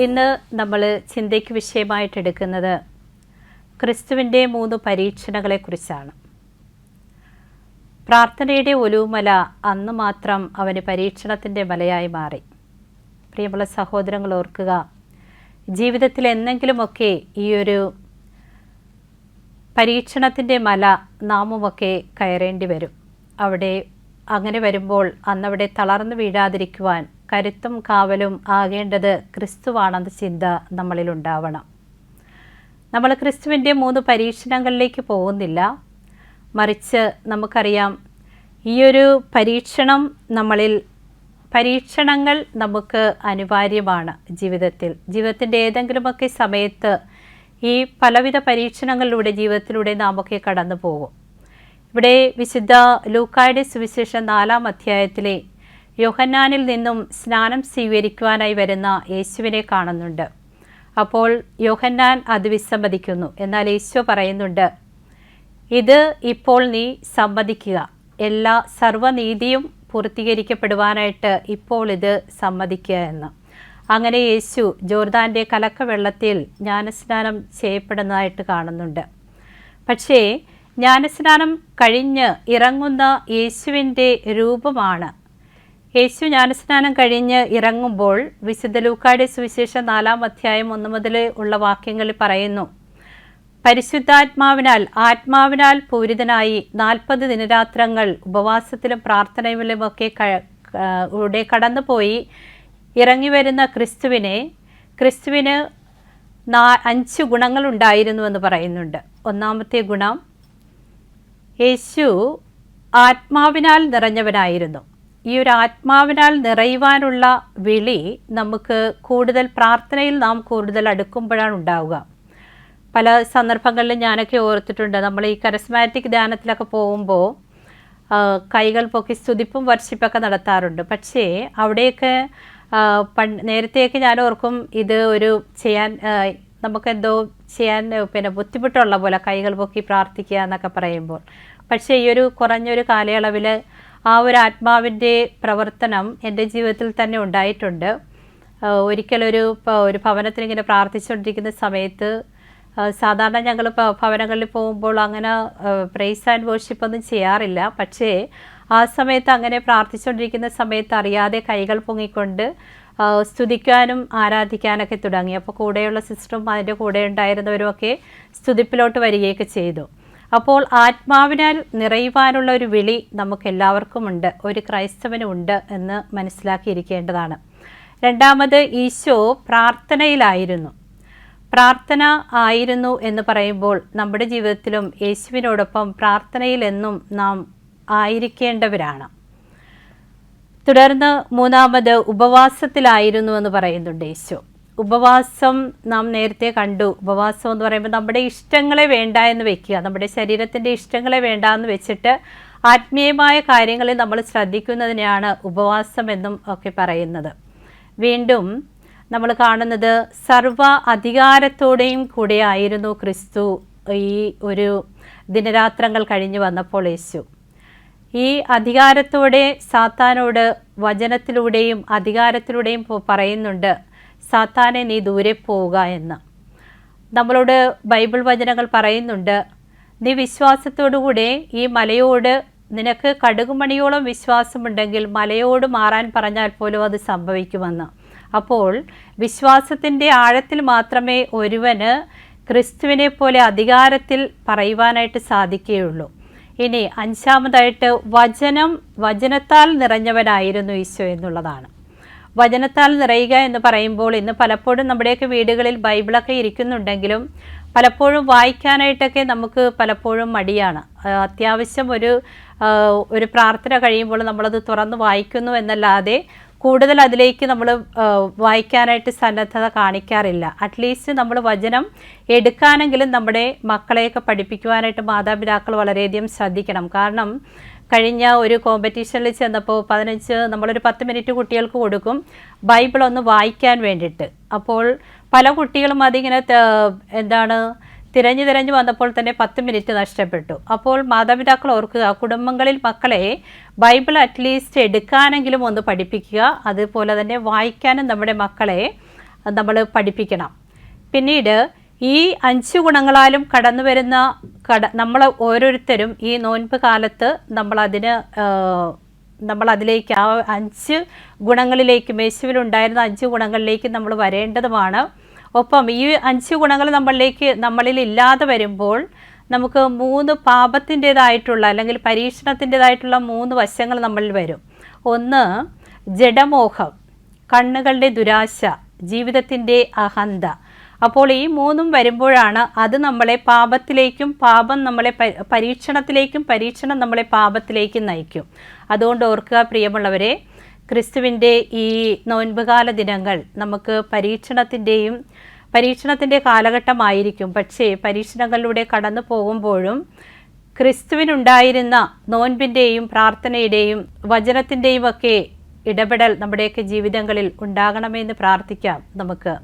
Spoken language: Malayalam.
ഇന്ന് നമ്മൾ ചിന്തയ്ക്ക് വിഷയമായിട്ടെടുക്കുന്നത് ക്രിസ്തുവിൻ്റെ 3 പരീക്ഷണങ്ങളെക്കുറിച്ചാണ്. പ്രാർത്ഥനയുടെ ഒലുമല അന്ന് മാത്രം അവന് പരീക്ഷണത്തിൻ്റെ മലയായി മാറി. പ്രിയമുള്ള സഹോദരങ്ങൾ, ഓർക്കുക, ജീവിതത്തിൽ എന്തെങ്കിലുമൊക്കെ ഈ ഒരു പരീക്ഷണത്തിൻ്റെ മല നാമുമൊക്കെ കയറേണ്ടി വരും. അങ്ങനെ വരുമ്പോൾ അന്നവിടെ തളർന്നു വീഴാതിരിക്കുവാൻ കരുത്തും കാവലും ആകേണ്ടത് ക്രിസ്തുവാണെന്ന ചിന്ത നമ്മളിലുണ്ടാവണം. നമ്മൾ ക്രിസ്തുവിൻ്റെ 3 പരീക്ഷണങ്ങളിലേക്ക് പോകുന്നില്ല, മറിച്ച് നമുക്കറിയാം ഈയൊരു പരീക്ഷണങ്ങൾ നമുക്ക് അനിവാര്യമാണ്. ജീവിതത്തിൻ്റെ ഏതെങ്കിലുമൊക്കെ സമയത്ത് ഈ പലവിധ പരീക്ഷണങ്ങളിലൂടെ ജീവിതത്തിലൂടെ നാമൊക്കെ കടന്നു പോകും. ഇവിടെ വിശുദ്ധ ലൂക്കായുടെ സുവിശേഷം 4-ാം അധ്യായത്തിലെ യോഹന്നാനിൽ നിന്നും സ്നാനം സ്വീകരിക്കുവാനായി വരുന്ന യേശുവിനെ കാണുന്നുണ്ട്. അപ്പോൾ യോഹന്നാൻ അത് വിസമ്മതിക്കുന്നു. എന്നാൽ യേശു പറയുന്നുണ്ട്, ഇത് ഇപ്പോൾ നീ സമ്മതിക്കുക, എല്ലാ സർവ്വനീതിയും പൂർത്തീകരിക്കപ്പെടുവാനായിട്ട് ഇപ്പോൾ ഇത് സമ്മതിക്കുക എന്ന്. അങ്ങനെ യേശു ജോർദാൻ്റെ കലക്കവെള്ളത്തിൽ ജ്ഞാനസ്നാനം ചെയ്യപ്പെടുന്നതായിട്ട് കാണുന്നുണ്ട്. പക്ഷേ ജ്ഞാനസ്നാനം കഴിഞ്ഞ് ഇറങ്ങുന്ന യേശുവിൻ്റെ രൂപമാണ്. യേശു ജ്ഞാനസ്നാനം കഴിഞ്ഞ് ഇറങ്ങുമ്പോൾ വിശുദ്ധ ലൂക്കായുടെ സുവിശേഷം 4-ാം അധ്യായം 1 മുതൽ ഉള്ള വാക്യങ്ങളിൽ പറയുന്നു, ആത്മാവിനാൽ പൂരിതനായി 40 ദിനരാത്രങ്ങൾ ഉപവാസത്തിലും പ്രാർത്ഥനയിലുമൊക്കെ കടന്നുപോയി ഇറങ്ങി വരുന്ന ക്രിസ്തുവിന് 5 ഗുണങ്ങളുണ്ടായിരുന്നുവെന്ന് പറയുന്നുണ്ട്. ഒന്നാമത്തെ ഗുണം, യേശു ആത്മാവിനാൽ നിറഞ്ഞവനായിരുന്നു. ഈ ഒരു ആത്മാവിനാൽ നിറയുവാനുള്ള വിളി നമുക്ക് കൂടുതൽ പ്രാർത്ഥനയിൽ നാം കൂടുതൽ അടുക്കുമ്പോഴാണ് ഉണ്ടാവുക. പല സന്ദർഭങ്ങളിലും ഞാനൊക്കെ ഓർത്തിട്ടുണ്ട്, നമ്മൾ ഈ കരസ്മാറ്റിക് ധ്യാനത്തിലൊക്കെ പോകുമ്പോൾ കൈകൾ പൊക്കി സ്തുതിപ്പും വർഷിപ്പൊക്കെ നടത്താറുണ്ട്. പക്ഷേ അവിടെയൊക്കെ നേരത്തെയൊക്കെ ഞാൻ ഓർക്കും ഇത് നമുക്കെന്തോ ചെയ്യാൻ ബുദ്ധിമുട്ടുള്ള പോലെ കൈകൾ പൊക്കി പ്രാർത്ഥിക്കുക എന്നൊക്കെ പറയുമ്പോൾ. പക്ഷേ ഈ ഒരു കുറഞ്ഞൊരു കാലയളവിൽ ആ ഒരു ആത്മാവിൻ്റെ പ്രവർത്തനം എൻ്റെ ജീവിതത്തിൽ തന്നെ ഉണ്ടായിട്ടുണ്ട്. ഒരിക്കലൊരു ഭവനത്തിൽ ഇങ്ങനെ പ്രാർത്ഥിച്ചുകൊണ്ടിരിക്കുന്ന സമയത്ത്, സാധാരണ ഞങ്ങൾ ഭവനങ്ങളിൽ പോകുമ്പോൾ അങ്ങനെ പ്രൈസ് ആൻഡ് വർഷിപ്പ് ഒന്നും ചെയ്യാറില്ല. പക്ഷേ ആ സമയത്ത് അങ്ങനെ പ്രാർത്ഥിച്ചുകൊണ്ടിരിക്കുന്ന സമയത്ത് അറിയാതെ കൈകൾ പൊങ്ങിക്കൊണ്ട് സ്തുതിക്കാനും ആരാധിക്കാനൊക്കെ തുടങ്ങി. അപ്പോൾ കൂടെയുള്ള സിസ്റ്ററും അതിൻ്റെ കൂടെ ഉണ്ടായിരുന്നവരുമൊക്കെ സ്തുതിപ്പിലോട്ട് വരികയൊക്കെ ചെയ്തു. അപ്പോൾ ആത്മാവിനാൽ നിറയുവാനുള്ള ഒരു വിളി നമുക്കെല്ലാവർക്കും ഉണ്ട്, ഒരു ക്രൈസ്തവനുണ്ട് എന്ന് മനസ്സിലാക്കിയിരിക്കേണ്ടതാണ്. രണ്ടാമത്, ഈശോ പ്രാർത്ഥന ആയിരുന്നു എന്ന് പറയുമ്പോൾ നമ്മുടെ ജീവിതത്തിലും യേശുവിനോടൊപ്പം പ്രാർത്ഥനയിൽ എന്നും നാം ആയിരിക്കേണ്ടവരാണ്. തുടർന്ന് മൂന്നാമത്, ഉപവാസത്തിലായിരുന്നു എന്ന് പറയുന്നുണ്ട് യേശു. ഉപവാസം നാം നേരത്തെ കണ്ടു. ഉപവാസം എന്ന് പറയുമ്പോൾ നമ്മുടെ ഇഷ്ടങ്ങളെ വേണ്ട എന്ന് വെക്കുക, നമ്മുടെ ശരീരത്തിൻ്റെ ഇഷ്ടങ്ങളെ വേണ്ട എന്ന് വെച്ചിട്ട് ആത്മീയമായ കാര്യങ്ങളിൽ നമ്മൾ ശ്രദ്ധിക്കുന്നതിനെയാണ് ഉപവാസം എന്നും ഒക്കെ പറയുന്നത്. വീണ്ടും നമ്മൾ കാണുന്നത് സർവ അധികാരത്തോടെയും കൂടെ ആയിരുന്നു ക്രിസ്തു ഈ ഒരു ദിനരാത്രങ്ങൾ കഴിഞ്ഞു വന്നപ്പോൾ യേശു. ഈ അധികാരത്തോടെ സാത്താനോട് വചനത്തിലൂടെയും അധികാരത്തിലൂടെയും പറയുന്നുണ്ട്, സാത്താനെ നീ ദൂരെ പോവുക എന്ന്. നമ്മളോട് ബൈബിൾ വചനങ്ങൾ പറയുന്നുണ്ട്, നീ വിശ്വാസത്തോടുകൂടെ ഈ മലയോട്, നിനക്ക് കടുകുമണിയോളം വിശ്വാസമുണ്ടെങ്കിൽ മലയോട് മാറാൻ പറഞ്ഞാൽ പോലും അത് സംഭവിക്കുമെന്ന്. അപ്പോൾ വിശ്വാസത്തിൻ്റെ ആഴത്തിൽ മാത്രമേ ഒരുവന് ക്രിസ്തുവിനെ പോലെ അധികാരത്തിൽ പറയുവാനായിട്ട് സാധിക്കുകയുള്ളൂ. ഇനി 5-ാമതായിട്ട്, വചനത്താൽ നിറഞ്ഞവനായിരുന്നു ഈശോ എന്നുള്ളതാണ്. വചനത്താൽ നിറയുക എന്ന് പറയുമ്പോൾ ഇന്ന് പലപ്പോഴും നമ്മുടെയൊക്കെ വീടുകളിൽ ബൈബിളൊക്കെ ഇരിക്കുന്നുണ്ടെങ്കിലും പലപ്പോഴും വായിക്കാനായിട്ടൊക്കെ നമുക്ക് പലപ്പോഴും മടിയാണ്. അത്യാവശ്യം ഒരു പ്രാർത്ഥന കഴിയുമ്പോൾ നമ്മളത് തുറന്ന് വായിക്കുന്നു എന്നല്ലാതെ കൂടുതൽ അതിലേക്ക് നമ്മൾ വായിക്കാനായിട്ട് സന്നദ്ധത കാണിക്കാറില്ല. അറ്റ്ലീസ്റ്റ് നമ്മൾ വചനം എടുക്കാനെങ്കിലും നമ്മുടെ മക്കളെയൊക്കെ പഠിപ്പിക്കുവാനായിട്ട് മാതാപിതാക്കൾ വളരെയധികം ശ്രദ്ധിക്കണം. കാരണം കഴിഞ്ഞ ഒരു കോമ്പറ്റീഷനിൽ ചെന്നപ്പോൾ നമ്മളൊരു 10 മിനിറ്റ് കുട്ടികൾക്ക് കൊടുക്കും ബൈബിൾ ഒന്ന് വായിക്കാൻ വേണ്ടിയിട്ട്. അപ്പോൾ പല കുട്ടികളും അതിങ്ങനെ തിരഞ്ഞു വന്നപ്പോൾ തന്നെ 10 മിനിറ്റ് നഷ്ടപ്പെട്ടു. അപ്പോൾ മാതാപിതാക്കൾ ഓർക്കുക, കുടുംബങ്ങളിൽ മക്കളെ ബൈബിൾ അറ്റ്ലീസ്റ്റ് എടുക്കാനെങ്കിലും ഒന്ന് പഠിപ്പിക്കുക. അതുപോലെ തന്നെ വായിക്കാനും നമ്മുടെ മക്കളെ നമ്മൾ പഠിപ്പിക്കണം. പിന്നീട് ഈ 5 ഗുണങ്ങളാലും കടന്നു വരുന്ന നമ്മൾ ഓരോരുത്തരും ഈ നോൻപ് കാലത്ത് നമ്മളതിലേക്ക് ആ 5 ഗുണങ്ങളിലേക്ക്, യേശുവിലുണ്ടായിരുന്ന 5 ഗുണങ്ങളിലേക്ക് നമ്മൾ വരേണ്ടതുമാണ്. ഒപ്പം ഈ 5 ഗുണങ്ങൾ നമ്മളിൽ ഇല്ലാതെ വരുമ്പോൾ നമുക്ക് 3 പാപത്തിൻ്റെതായിട്ടുള്ള അല്ലെങ്കിൽ പരീക്ഷണത്തിൻ്റെതായിട്ടുള്ള 3 വശങ്ങൾ നമ്മളിൽ വരും. ഒന്ന് ജഡമോഹം, കണ്ണുകളുടെ ദുരാശ, ജീവിതത്തിൻ്റെ അഹന്ത. അപ്പോൾ ഈ 3 വരുമ്പോഴാണ് അത് നമ്മളെ പാപത്തിലേക്കും, പാപം നമ്മളെ പരീക്ഷണത്തിലേക്കും, പരീക്ഷണം നമ്മളെ പാപത്തിലേക്കും നയിക്കും. അതുകൊണ്ട് ഓർക്കുക പ്രിയമുള്ളവരെ, ക്രിസ്തുവിൻ്റെ ഈ നോൻപുകാല ദിനങ്ങൾ നമുക്ക് പരീക്ഷണത്തിൻ്റെ കാലഘട്ടമായിരിക്കും. പക്ഷേ പരീക്ഷണങ്ങളിലൂടെ കടന്നു പോകുമ്പോഴും ക്രിസ്തുവിനുണ്ടായിരുന്ന നോൻപിൻ്റെയും പ്രാർത്ഥനയുടെയും വചനത്തിൻ്റെയും ഒക്കെ ഇടപെടൽ നമ്മുടെയൊക്കെ ജീവിതങ്ങളിൽ ഉണ്ടാകണമെന്ന് പ്രാർത്ഥിക്കാം നമുക്ക്.